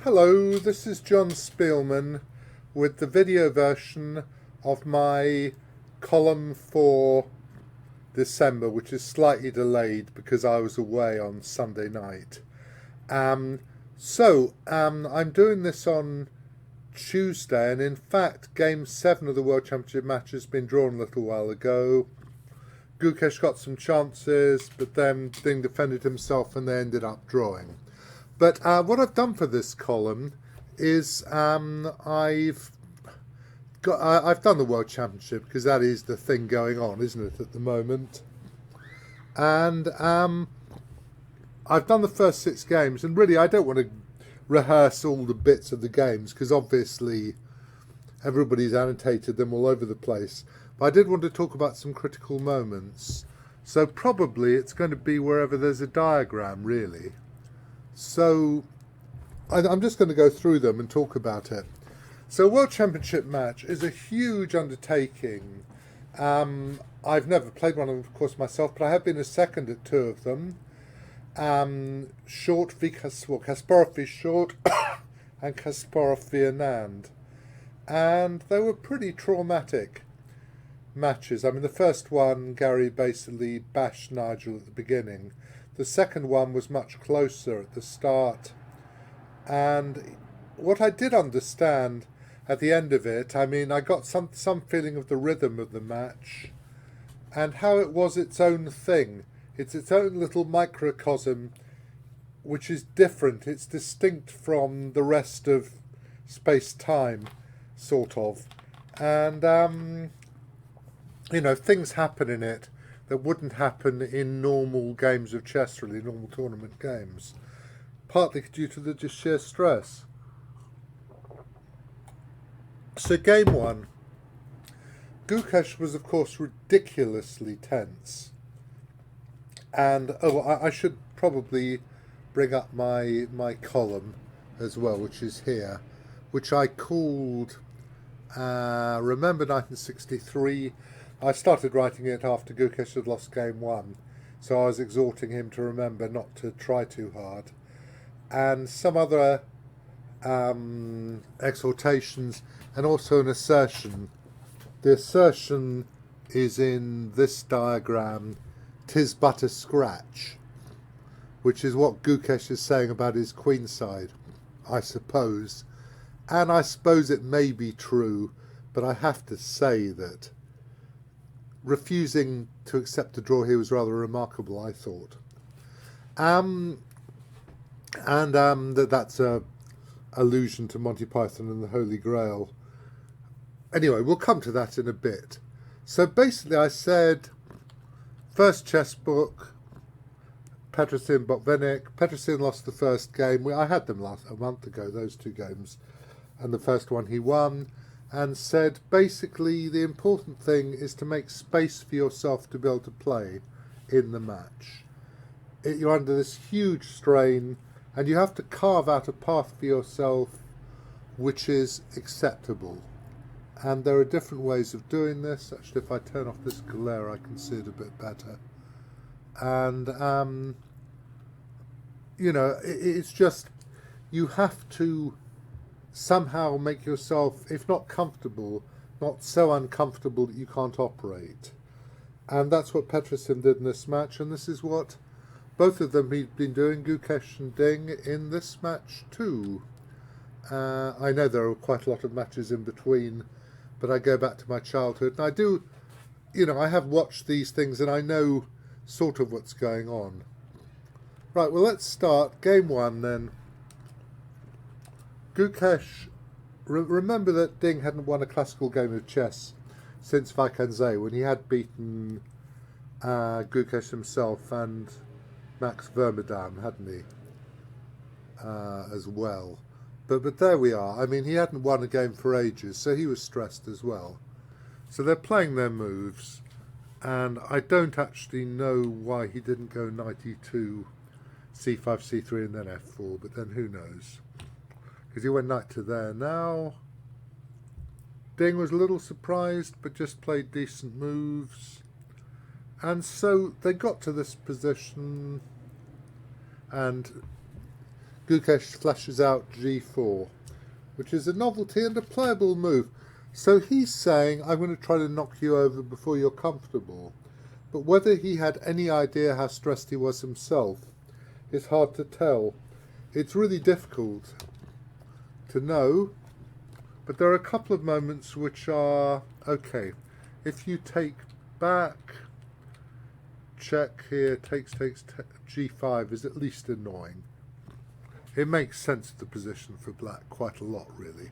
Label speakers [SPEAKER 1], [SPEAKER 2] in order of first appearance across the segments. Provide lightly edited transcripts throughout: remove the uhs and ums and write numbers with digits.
[SPEAKER 1] Hello, this is Jon Speelman with the video version of my column for December, which is slightly delayed because I was away on Sunday night. I'm doing this on Tuesday, and in fact, Game 7 of the World Championship match has been drawn a little while ago. Gukesh got some chances, but then Ding defended himself and they ended up drawing. But what I've done for this column is I've done the World Championship because that is the thing going on, isn't it, at the moment? And I've done the first 6 games, and really I don't want to rehearse all the bits of the games because obviously everybody's annotated them all over the place. But I did want to talk about some critical moments. So probably it's going to be wherever there's a diagram, really. So I'm just going to go through them and talk about it. So World Championship match is a huge undertaking. I've never played one, of course, myself, but I have been a second at 2 of them. Short v Kasparov v Short and Kasparov v Anand. And they were pretty traumatic matches. I mean, the first one, Gary basically bashed Nigel at the beginning. The second one was much closer at the start. And what I did understand at the end of it, I mean, I got some feeling of the rhythm of the match and how it was its own thing. It's its own little microcosm, which is different. It's distinct from the rest of space-time, sort of. And, things happen in it that wouldn't happen in normal games of chess, really, normal tournament games, partly due to the just sheer stress. So game 1, Gukesh was, of course, ridiculously tense. And, I should probably bring up my column as well, which is here, which I called Remember 1963. I started writing it after Gukesh had lost game 1, so I was exhorting him to remember not to try too hard. And some other exhortations, and also an assertion. The assertion is in this diagram, "'Tis but a scratch," which is what Gukesh is saying about his queenside, I suppose. And I suppose it may be true, but I have to say that refusing to accept a draw here was rather remarkable, I thought. That's a allusion to Monty Python and the Holy Grail. Anyway, we'll come to that in a bit. So basically I said, first chess book, Petrosian, Botvinnik. Petrosian lost the first game. I had them a month ago, those 2 games. And the first one he won. And said, basically, the important thing is to make space for yourself to be able to play in the match. You're under this huge strain, and you have to carve out a path for yourself which is acceptable. And there are different ways of doing this. Actually, if I turn off this glare, I can see it a bit better. And, it's just, you have to somehow make yourself, if not comfortable, not so uncomfortable that you can't operate. And that's what Petrosian did in this match, and this is what both of them he'd been doing, Gukesh and Ding, in this match too. I know there are quite a lot of matches in between, but I go back to my childhood, and I do, I have watched these things and I know sort of what's going on. Right, well, let's start. Game 1 then. Gukesh, remember that Ding hadn't won a classical game of chess since Vakanze, when he had beaten Gukesh himself and Max Vermedam, hadn't he, as well. But there we are. I mean, he hadn't won a game for ages, so he was stressed as well. So they're playing their moves, and I don't actually know why he didn't go knight e2, c5, c3, and then f4, but then who knows? Because he went knight to there. Now, Ding was a little surprised, but just played decent moves. And so they got to this position, and Gukesh flashes out g4, which is a novelty and a playable move. So he's saying, I'm going to try to knock you over before you're comfortable. But whether he had any idea how stressed he was himself is hard to tell. It's really difficult to know, but there are a couple of moments which are okay. If you take back, check here, takes, g5 is at least annoying. It makes sense of the position for black quite a lot, really.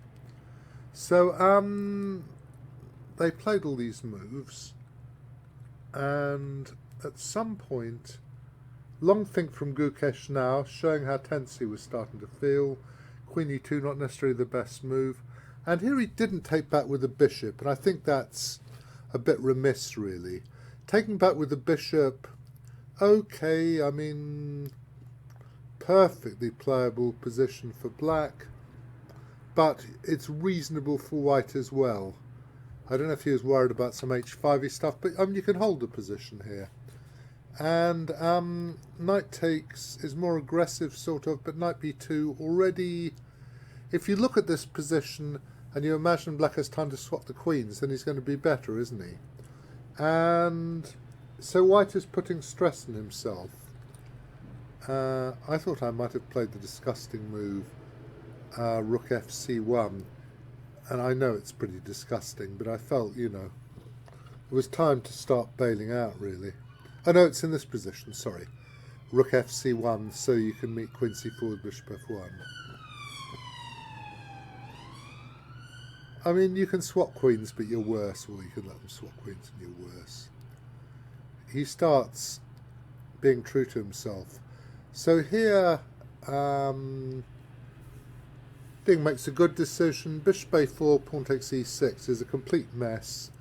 [SPEAKER 1] So they played all these moves, and at some point, long think from Gukesh now, showing how tense he was starting to feel. Queen e2, not necessarily the best move. And here he didn't take back with the bishop, and I think that's a bit remiss, really. Taking back with the bishop, okay, I mean, perfectly playable position for black, but it's reasonable for white as well. I don't know if he was worried about some h5y stuff, but you can hold the position here. And knight takes is more aggressive, sort of, but knight b2 already, if you look at this position and you imagine black has time to swap the queens, then he's going to be better, isn't he? And so white is putting stress on himself. I thought I might have played the disgusting move, rook fc1, and I know it's pretty disgusting, but I felt, you know, it was time to start bailing out, really. Oh no, it's in this position, sorry. Rook fc1, so you can meet queen c4 with bishop f1. I mean, you can swap queens, but you're worse, or you can let them swap queens and you're worse. He starts being true to himself. So here, Ding makes a good decision. Bishop a4, pawn takes e6 is a complete mess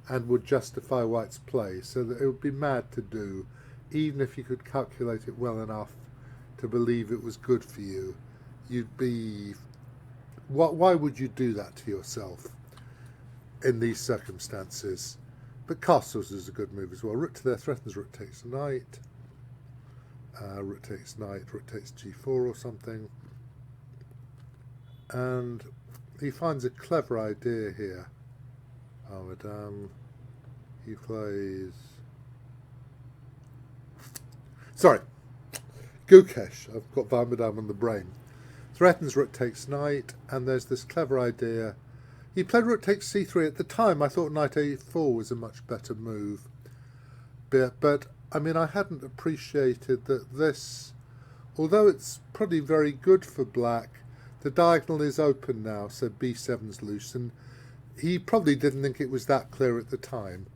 [SPEAKER 1] and would justify white's play, so that it would be mad to do, even if you could calculate it well enough to believe it was good for you. You'd be... Why would you do that to yourself in these circumstances? But castles is a good move as well. Rook to there threatens rook takes knight. Rook takes knight, rook takes g4 or something. And he finds a clever idea here. Oh, madame. He plays... Sorry. Gukesh. I've got Van Madame on the brain. Threatens rook takes knight, and there's this clever idea. He played rook takes c3. At the time, I thought knight a4 was a much better move. But I mean, I hadn't appreciated that this, although it's probably very good for black, the diagonal is open now, so b7's loose, and he probably didn't think it was that clear at the time,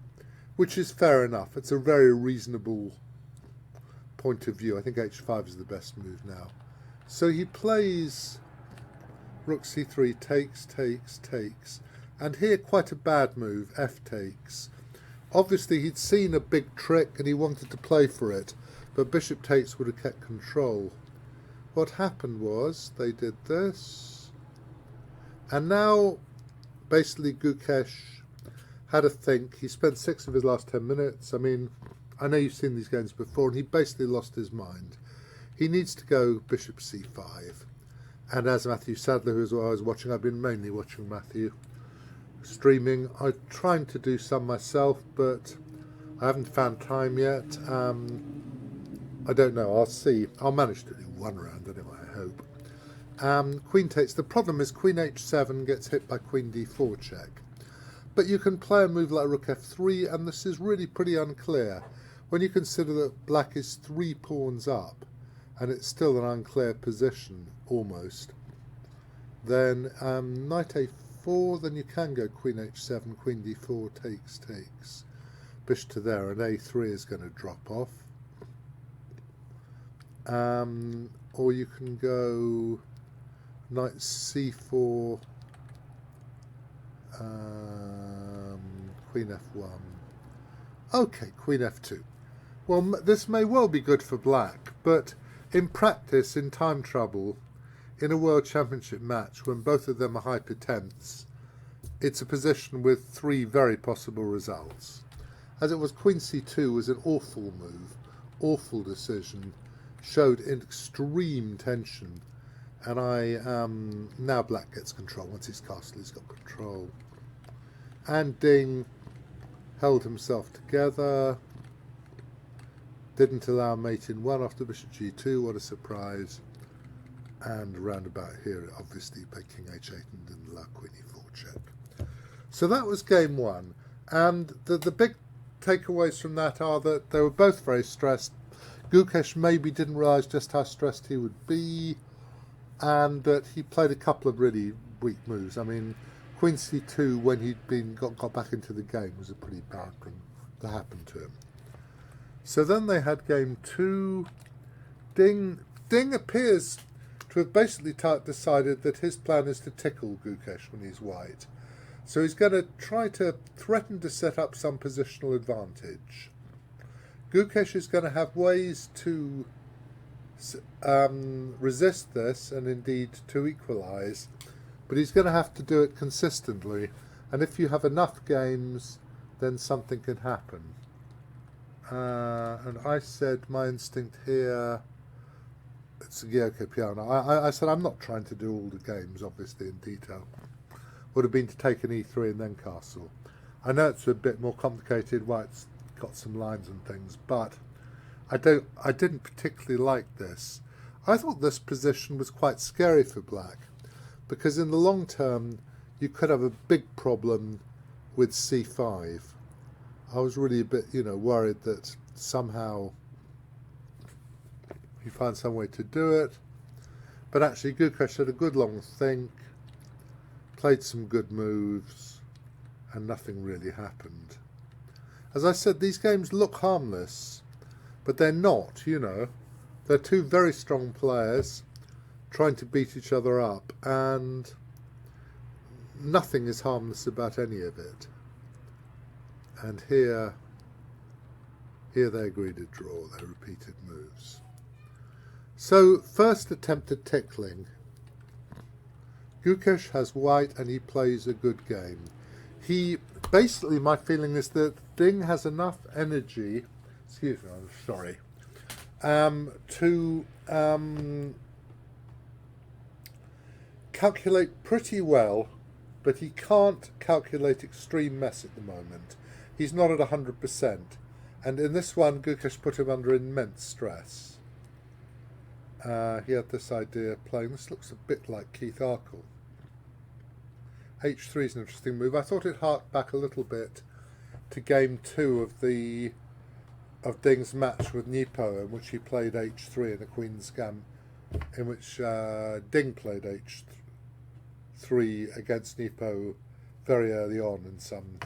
[SPEAKER 1] which is fair enough. It's a very reasonable point of view. I think h5 is the best move now. So he plays rook c3, takes, and here quite a bad move, f takes. Obviously he'd seen a big trick and he wanted to play for it, but bishop takes would have kept control. What happened was they did this, and now basically Gukesh had a think. He spent 6 of his last 10 minutes. I mean, I know you've seen these games before, and he basically lost his mind. He needs to go bishop c5. And as Matthew Sadler, who I was watching, I've been mainly watching Matthew streaming. I'm trying to do some myself, but I haven't found time yet. I don't know. I'll see. I'll manage to do one round anyway, I hope. Queen takes. The problem is queen h7 gets hit by queen d4 check. But you can play a move like rook f3, and this is really pretty unclear when you consider that black is 3 pawns up, and it's still an unclear position, almost. Then knight a4, then you can go queen h7, queen d4, takes. Bishop to there, and a3 is going to drop off. Or you can go knight c4, queen f1. Okay, queen f2. Well, this may well be good for black, but in practice, in time trouble, in a World Championship match, when both of them are hyper tense, it's a position with 3 very possible results. As it was, queen c2 was an awful move, awful decision, showed extreme tension, And now black gets control. Once he's castled, he's got control. And Ding held himself together. Didn't allow mate in 1 after bishop g2. What a surprise. And round about here, obviously, played king h8 and didn't allow queen e4 check. So that was game 1. And the big takeaways from that are that they were both very stressed. Gukesh maybe didn't realise just how stressed he would be, and that he played a couple of really weak moves. I mean, queen c2, when he'd got back into the game, was a pretty bad thing that happened to him. So then they had game 2. Ding appears to have basically decided that his plan is to tickle Gukesh when he's white. So he's going to try to threaten to set up some positional advantage. Gukesh is going to have ways to resist this and indeed to equalise, but he's going to have to do it consistently. And if you have enough games, then something can happen. And I said my instinct here, it's okay, piano. I said I'm not trying to do all the games, obviously, in detail. Would have been to take an e3 and then castle. I know it's a bit more complicated, why it's got some lines and things, but I didn't particularly like this. I thought this position was quite scary for black, because in the long term you could have a big problem with c5. I was really a bit, worried that somehow he found some way to do it. But actually Gukesh had a good long think, played some good moves, and nothing really happened. As I said, these games look harmless, but they're not, They're two very strong players trying to beat each other up, and nothing is harmless about any of it. And here they agreed to draw their repeated moves. So, first attempt at tickling. Gukesh has white and he plays a good game. Basically, my feeling is that Ding has enough energy, excuse me, I'm sorry, to calculate pretty well, but he can't calculate extreme mess at the moment. He's not at 100%, and in this one Gukesh put him under immense stress. He had this idea of playing, this looks a bit like Keith Arkle. h3 is an interesting move. I thought it harked back a little bit to game 2 of Ding's match with Nepo, in which he played h3 in a queen's gam, in which Ding played h3 against Nepo very early on in some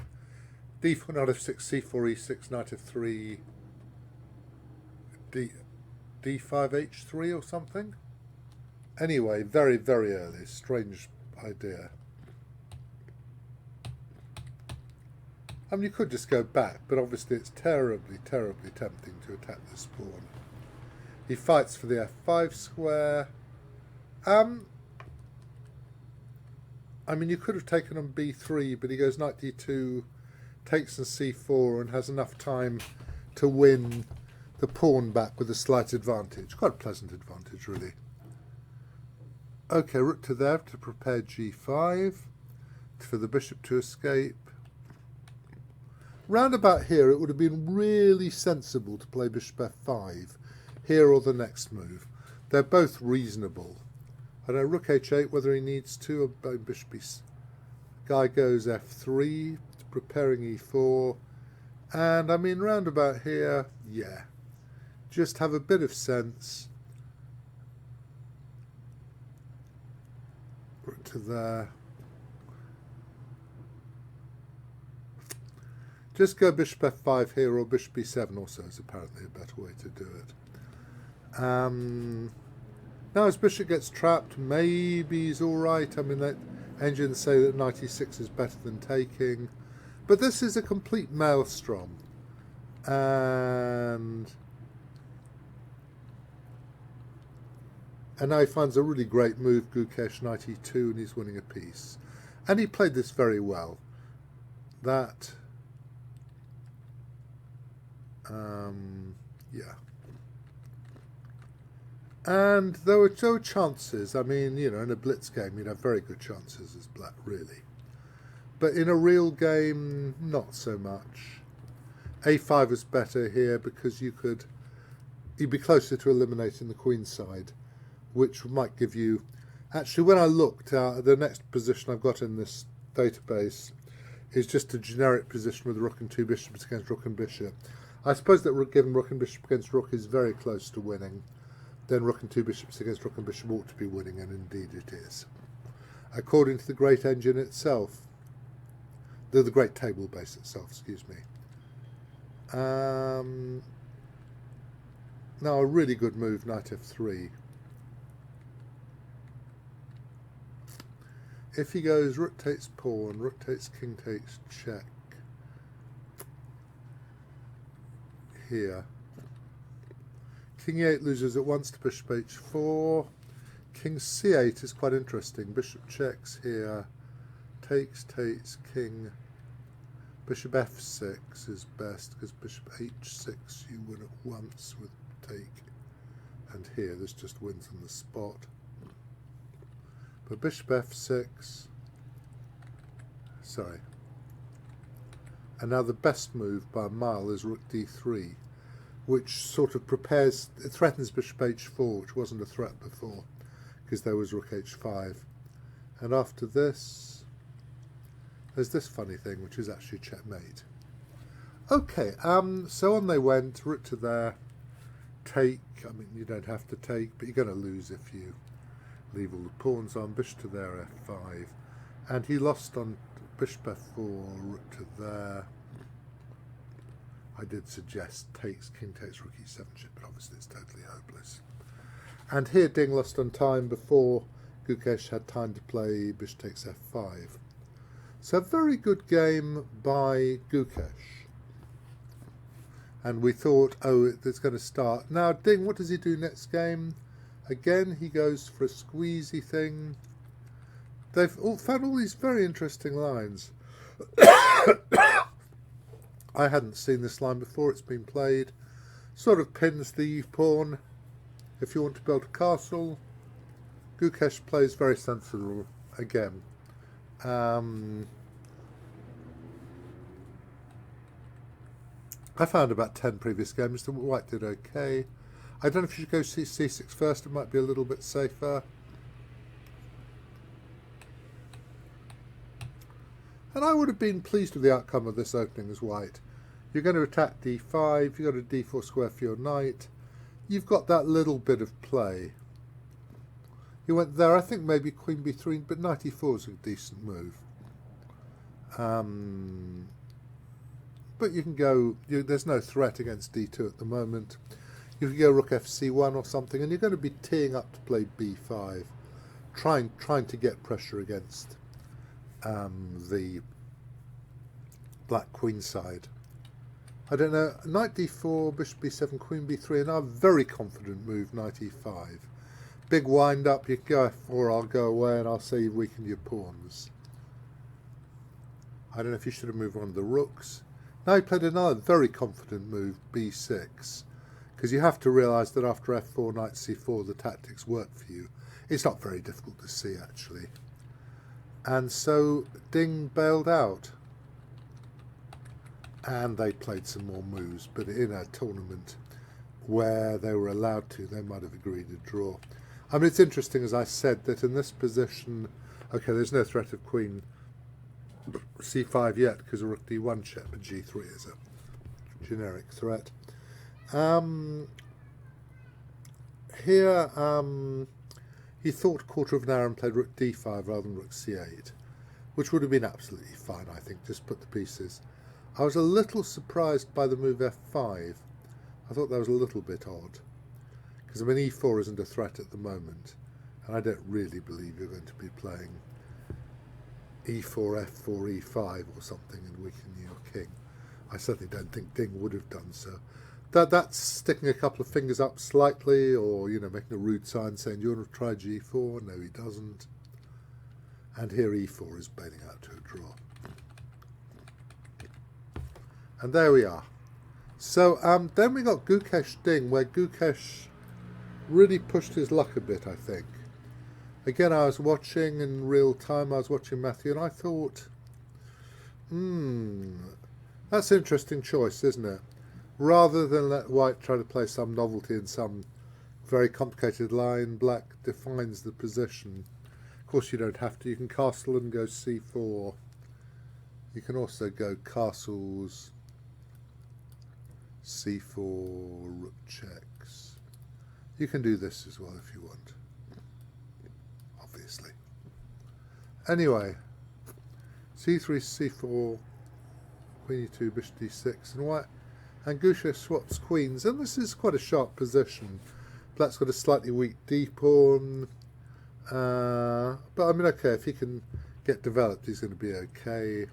[SPEAKER 1] d4, knight f6, c4, e6, knight f3, d5, h3 or something. Anyway, very, very early. Strange idea. I mean, you could just go back, but obviously it's terribly, terribly tempting to attack this pawn. He fights for the f5 square. I mean, you could have taken on b3, but he goes knight d2, takes on c4, and has enough time to win the pawn back with a slight advantage. Quite a pleasant advantage, really. Okay, rook to there to prepare g5, for the bishop to escape. Round about here, it would have been really sensible to play bishop f5, here or the next move. They're both reasonable. I don't know, rook h8, whether he needs to, or bishop guy goes f3, preparing e4, and I mean, round about here, yeah. Just have a bit of sense. Rook to there. Just go bishop f5 here, or bishop b7 also is apparently a better way to do it. Now his bishop gets trapped, maybe he's alright. I mean, that engines say that knight e6 is better than taking. But this is a complete maelstrom. And now he finds a really great move, Gukesh, knight e2, and he's winning a piece. And he played this very well. That... yeah. And there were no chances. I mean, you know, in a blitz game, you'd have very good chances as black, really. But in a real game, not so much. A5 was better here because you'd be closer to eliminating the queen side, which might give you... Actually, when I looked, the next position I've got in this database is just a generic position with rook and two bishops against rook and bishop. I suppose that given rook and bishop against rook is very close to winning, then rook and two bishops against rook and bishop ought to be winning, and indeed it is. According to the great engine itself, the great table base itself, excuse me. Now a really good move, knight f3. If he goes rook takes pawn, rook takes king takes check here. King e8 loses at once to bishop h4. King c8 is quite interesting. Bishop checks here. Takes, king. Bishop f6 is best because bishop h6 you win at once with take. And here this just wins on the spot. But bishop f6. Sorry. And now the best move by a mile is rook d3, which sort of it threatens bishop h4, which wasn't a threat before, because there was rook h5. And after this, there's this funny thing, which is actually checkmate. Okay, so on they went, rook to there, take. I mean, you don't have to take, but you're going to lose if you leave all the pawns on. Bishop to there, f5. And he lost on bishop f4, rook to there. I did suggest takes, king takes, rook e7 chip, but obviously it's totally hopeless. And here Ding lost on time before Gukesh had time to play bishop takes f5. So a very good game by Gukesh. And we thought, oh, it's going to start. Now Ding, what does he do next game? Again, he goes for a squeezy thing. They've found all these very interesting lines. I hadn't seen this line before, it's been played. Sort of pins the pawn if you want to build a castle. Gukesh plays very sensible again. I found about 10 previous games that white did okay. I don't know if you should go c6 first, it might be a little bit safer. And I would have been pleased with the outcome of this opening as white. You're going to attack d5, you've got a d4 square for your knight. You've got that little bit of play. You went there, I think maybe queen b3, but knight e4 is a decent move. But you can go, there's no threat against d2 at the moment. You can go rook fc1 or something, and you're going to be teeing up to play b5, trying to get pressure against the black queen side. I don't know, knight d4, bishop b7, queen b3, and a very confident move, knight e5. Big wind up, you can go f4, I'll go away and I'll say you've weakened your pawns. I don't know if you should have moved one of the rooks. Now he played another very confident move, b6, because you have to realise that after f4, knight c4, the tactics work for you. It's not very difficult to see, actually. And so Ding bailed out. And they played some more moves, but in a tournament where they were allowed to, they might have agreed to draw. I mean, it's interesting, as I said, that in this position, okay, there's no threat of queen c5 yet, because a rook d1 check, but g3 is a generic threat. Here, he thought quarter of an hour and played rook d5 rather than rook c8, which would have been absolutely fine, I think, just put the pieces. I was a little surprised by the move f5. I thought that was a little bit odd, because I mean e4 isn't a threat at the moment, and I don't really believe you're going to be playing e4, f4, e5 or something and weakening your king. I certainly don't think Ding would have done so. That's sticking a couple of fingers up slightly, or making a rude sign saying, "Do you want to try g4?" No, he doesn't. And here e4 is bailing out to a draw. And there we are. So then we got Gukesh Ding, where Gukesh really pushed his luck a bit, I think. Again, I was watching in real time, I was watching Matthew, and I thought, that's an interesting choice, isn't it? Rather than let white try to play some novelty in some very complicated line, black defines the position. Of course, you don't have to. You can castle and go c4. You can also go castles, c4, rook checks. You can do this as well if you want, obviously. Anyway, c3, c4, queen e2, bishop d6, and white. And Gukesh swaps queens, and this is quite a sharp position. Black's got a slightly weak d-pawn, but I mean, okay, if he can get developed, he's going to be okay.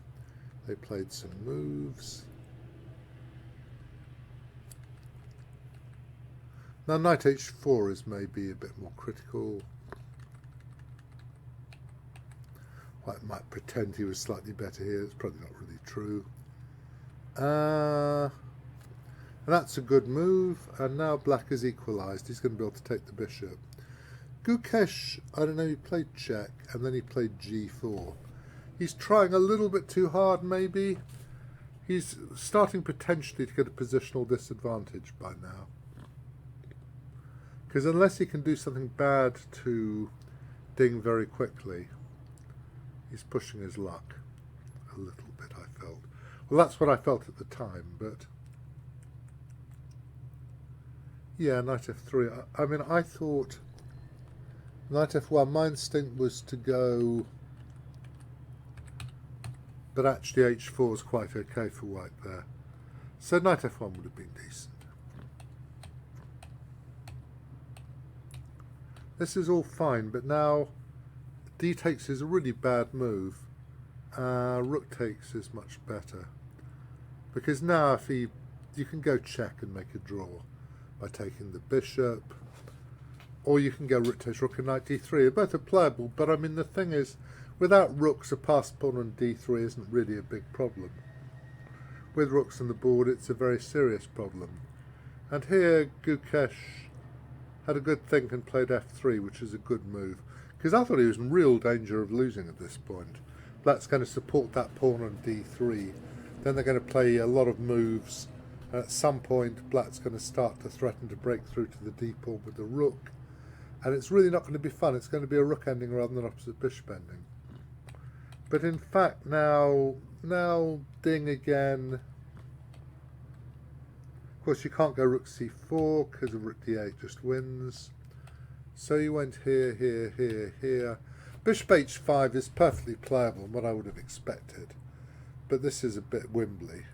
[SPEAKER 1] They played some moves. Now knight h4 is maybe a bit more critical. White might pretend he was slightly better here. It's probably not really true. And that's a good move. And now black is equalised. He's going to be able to take the bishop. Gukesh, I don't know, he played check and then he played g4. He's trying a little bit too hard, maybe. He's starting potentially to get a positional disadvantage by now. Because unless he can do something bad to Ding very quickly, he's pushing his luck a little bit, I felt. Well, that's what I felt at the time, but... yeah, knight f3. I mean, I thought knight f1, my instinct was to go... but actually h4 is quite okay for white there. So knight f1 would have been decent. This is all fine, but now d takes is a really bad move. Rook takes is much better. Because now if you can go check and make a draw by taking the bishop, or you can go rook takes rook and knight d3. Both are playable, but I mean the thing is, without rooks, a passed pawn on d3 isn't really a big problem. With rooks on the board, it's a very serious problem. And here, Gukesh had a good think and played f3, which is a good move. Because I thought he was in real danger of losing at this point. Black's going to support that pawn on d3. Then they're going to play a lot of moves. And at some point, Black's going to start to threaten to break through to the d-pawn with the rook. And it's really not going to be fun. It's going to be a rook ending rather than opposite bishop ending. But in fact, now Ding again. Of course, you can't go rook c4 because of rook d8 just wins. So you went here, here, here, here. Bishop h5 is perfectly playable, what I would have expected. But this is a bit wimbly.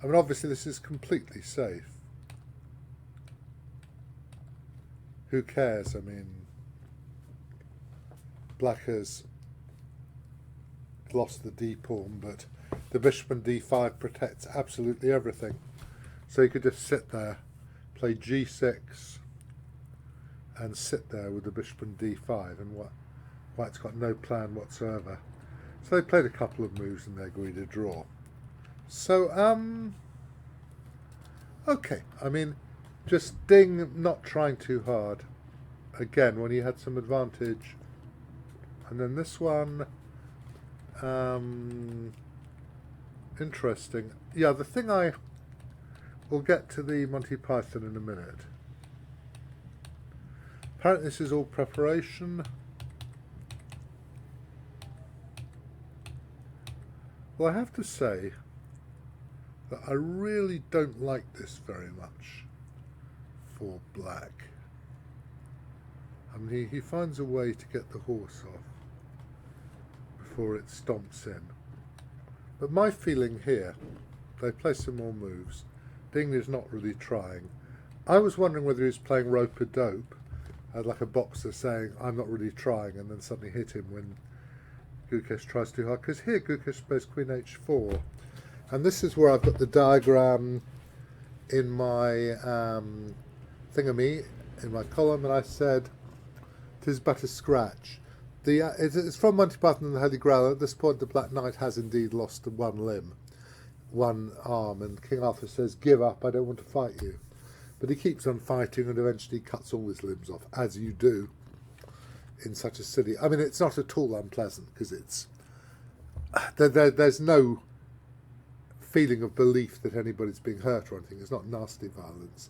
[SPEAKER 1] I mean, obviously this is completely safe. Who cares? I mean, black has lost the d-pawn, but the bishop and d5 protects absolutely everything. So you could just sit there, play g6, and sit there with the bishop and d5, and white's got no plan whatsoever. So they played a couple of moves and they agreed to draw. So, okay, I mean, just Ding not trying too hard. Again, when he had some advantage. And then this one, interesting. Yeah, the thing we'll get to the Monty Python in a minute. Apparently this is all preparation. Well, I have to say that I really don't like this very much for black. I mean, he finds a way to get the horse off before it stomps in. But my feeling here, they play some more moves. Ding is not really trying. I was wondering whether he was playing rope-a-dope, like a boxer saying, I'm not really trying, and then suddenly hit him when Gukesh tries too hard. Because here Gukesh plays queen h4. And this is where I've got the diagram in my thingamy, in my column, and I said, 'tis but a scratch. It's from Monty Python and the Holy Grail. At this point, the Black Knight has indeed lost one limb, one arm, and King Arthur says, give up, I don't want to fight you. But he keeps on fighting and eventually cuts all his limbs off, as you do in such a silly... I mean, it's not at all unpleasant, because it's... There's no feeling of belief that anybody's being hurt or anything. It's not nasty violence.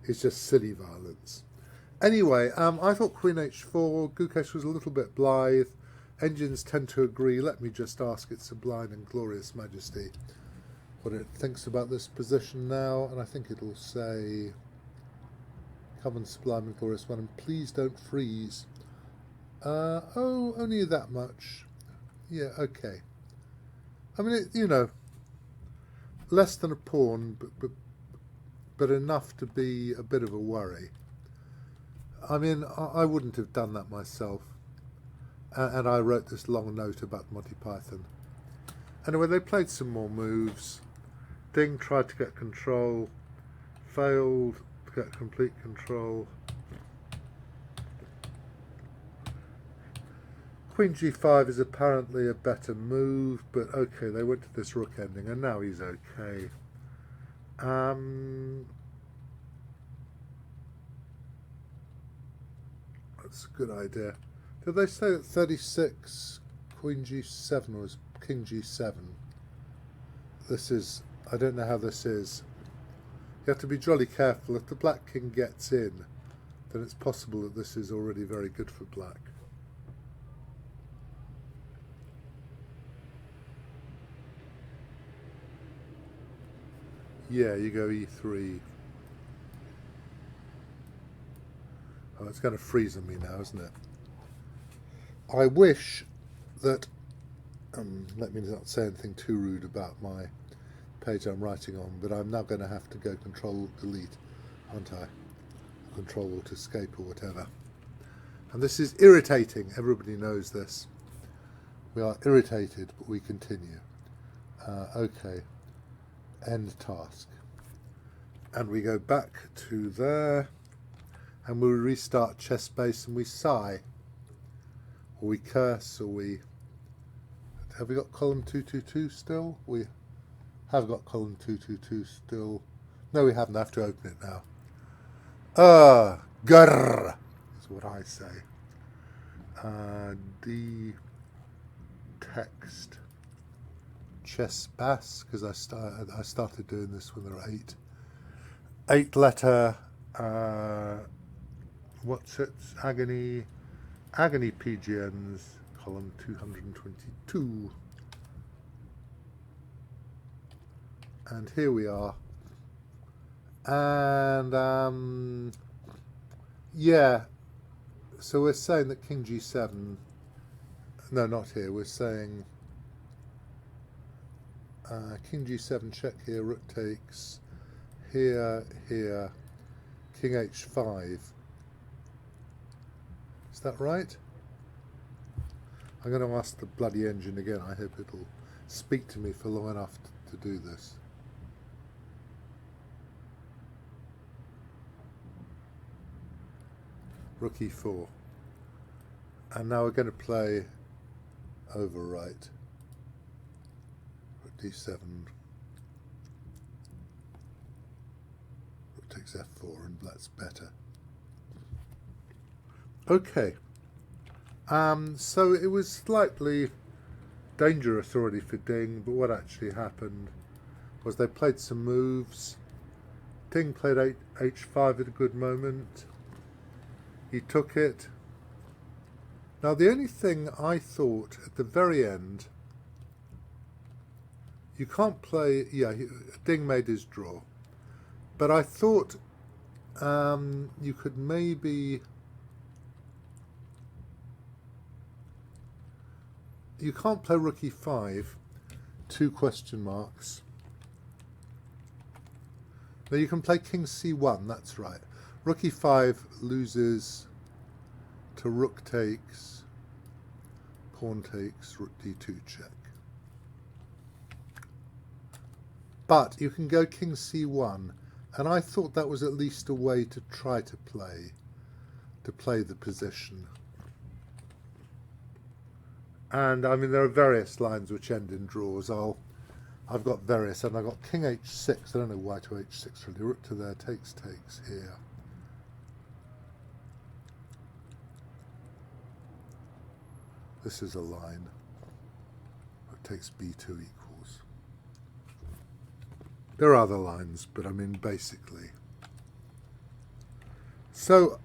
[SPEAKER 1] It's just silly violence. Anyway, I thought Queen h4, Gukesh was a little bit blithe. Engines tend to agree. Let me just ask its sublime and glorious majesty what it thinks about this position now, and I think it'll say, come and sublime and glorious one, and please don't freeze. Oh, only that much. Yeah, okay. I mean, you know, less than a pawn, but enough to be a bit of a worry. I mean, I wouldn't have done that myself. And I wrote this long note about Monty Python. Anyway, they played some more moves. Ding tried to get control, failed to get complete control. Queen g5 is apparently a better move, but okay, they went to this rook ending, and now he's okay. That's a good idea. Did they say that 36 Queen g7 was King g7? This is, I don't know how this is. You have to be jolly careful. If the black king gets in, then it's possible that this is already very good for black. Yeah, you go e3. Oh, it's going to freeze on me now, isn't it? I wish that, let me not say anything too rude about my page I'm writing on, but I'm now going to have to go Control-Delete, aren't I? Control-Alt-Escape or whatever. And this is irritating. Everybody knows this. We are irritated, but we continue. Okay. End task. And we go back to there, and we restart chess space, and we sigh. Or we curse, or we... Have we got column 222 still? We have got column 222 still. No, we haven't. I have to open it now. Grrr is what I say. D text chess bass, because I started doing this when there were 8 letter what's it? Agony PGNs, column 222. And here we are. And yeah, so we're saying that King G7, no, not here, we're saying King G7 check here, rook takes, here, King H5. Is that right? I'm going to ask the bloody engine again. I hope it'll speak to me for long enough to do this. Rook E4. And now we're going to play overwrite. Rook D7. Rook takes F4, and that's better. Okay. So it was slightly dangerous already for Ding, but what actually happened was they played some moves. Ding played H5 at a good moment. He took it. Now the only thing I thought at the very end, you can't play, yeah, Ding made his draw, but I thought you could maybe, you can't play rook e5, 2 question marks. Now you can play king c1, that's right. Rook e5 loses to rook takes, pawn takes, rook d2 check. But you can go king c1, and I thought that was at least a way to try to play the position. And I mean, there are various lines which end in draws. I'll I've got various, and I've got king h6. I don't know why to h6 really. Rook to there, takes here. This is a line. Rook takes b2 equals. There are other lines, but I mean basically. So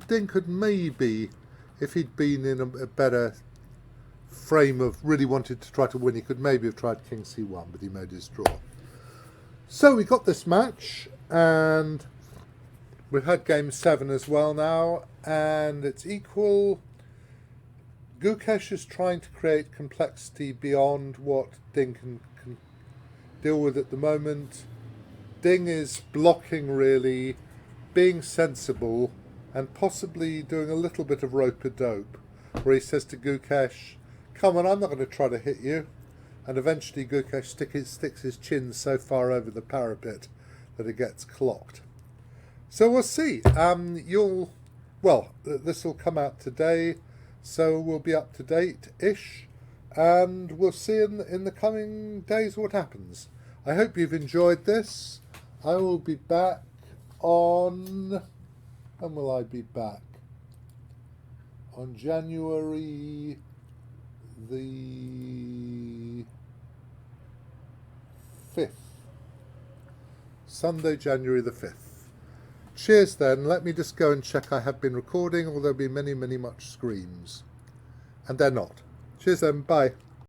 [SPEAKER 1] Ding could maybe, if he'd been in a better frame of really wanted to try to win, he could maybe have tried king c1, but he made his draw. So we got this match, and we've had game 7 as well now, and it's equal. Gukesh is trying to create complexity beyond what Ding can deal with at the moment. Ding is blocking really, being sensible, and possibly doing a little bit of rope-a-dope, where he says to Gukesh, come on, I'm not going to try to hit you. And eventually Gukesh sticks his chin so far over the parapet that it gets clocked. So we'll see. This will come out today, so we'll be up to date-ish, and we'll see in the coming days what happens. I hope you've enjoyed this. I will be back on... When will I be back? On January the 5th. Sunday, January the 5th. Cheers then. Let me just go and check I have been recording, or there'll be many, many much screams. And they're not. Cheers then. Bye.